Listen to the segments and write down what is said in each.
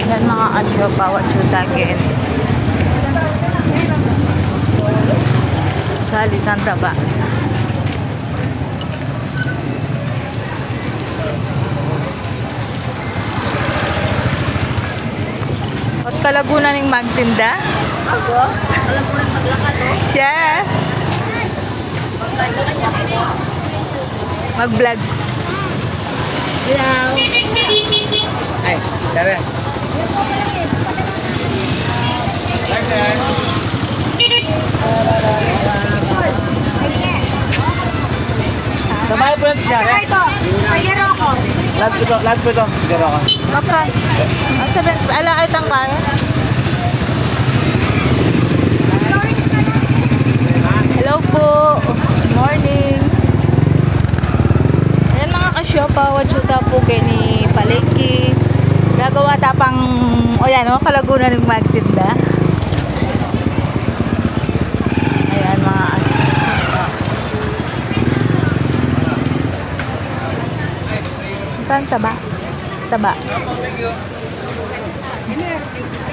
Yan mga asyopa, what should I get? Salit ng taba. At kalagunan ng magtinda? Ako? Kalagunan maglakad, oh. Siya! Mag-vlog. Hello. Ay, tara. Sabay po yung tiyari. Ito, sagero ko. Lahat po ito. Siguro ako. Okay. Ala kitang kaya? Hello po. Good morning. Ayan mga kasyopa, watsuta po kayo ni Palengke. Nagawa tapang, o yan o, kalagunan ng magtinda. Ayan mga kasyopa. Saan taba? Taba.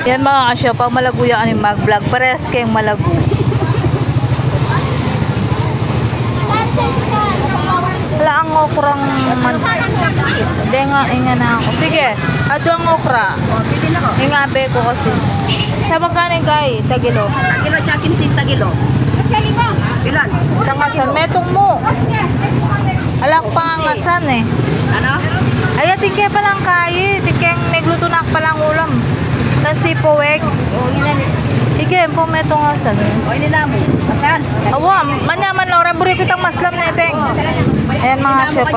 Yan mga kasyopa, malaguya ka ng mag-vlog. Parehas kayong malagu. Wala ang okrang hindi nga, inga na ako. Sige, ato ang okra. Ingabe ko kasi. Sa magkano yung kay? Tagilo? Tagilo, chakin sin tagilo. Ilan? Tangasan, metong mo. Alak pangangasan eh. Ano? Ay, tingke pa lang kay. Tingke ang negluto na palang ulam. Kasi poweg. Oo, ilan. Sige, po metong asan. O, nila mo. Akan? Awa, manyaman lang. Raburi kitang maslam na iteng. Ayan mga chef.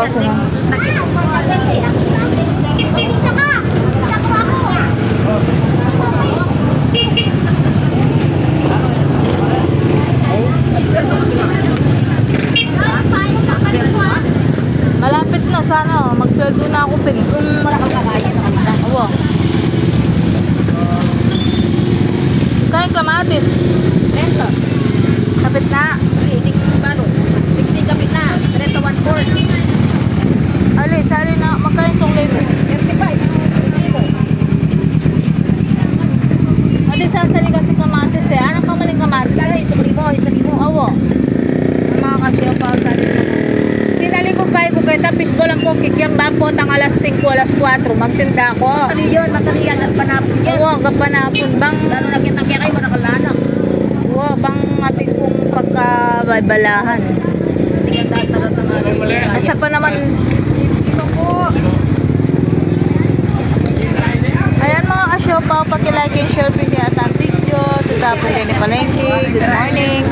Malapit na sana. Magsweldo na ako pin. Kung wala kang kakain na kanila. Awa. Kain kamatis. Rento. Kapit na. 60 kapit na. Rento 1/4. Ali, sali na. Magkain song libo. 35. Adi, sasali kasi kamatis eh. Anong kamaling kamatis? Lalo, isang libo. Awo. Ang mga kasyo pa sali ko. Sinaligog kayo ko kayo. Tapis ko lang po kikyang bampo tang alas 5, alas 4. Magtinda ko. Matalian at panapon yan. Oo, gapanapon bang. Lalo na kinagya kayo, nakalanak. Oo, bang ating kong pagkabaybalahan. Tingnan data nga. Asa pa naman. Ayan mga kasyo pa. Pakilike and share video at ang video. Tutapon kayo ni Palengke. Good morning.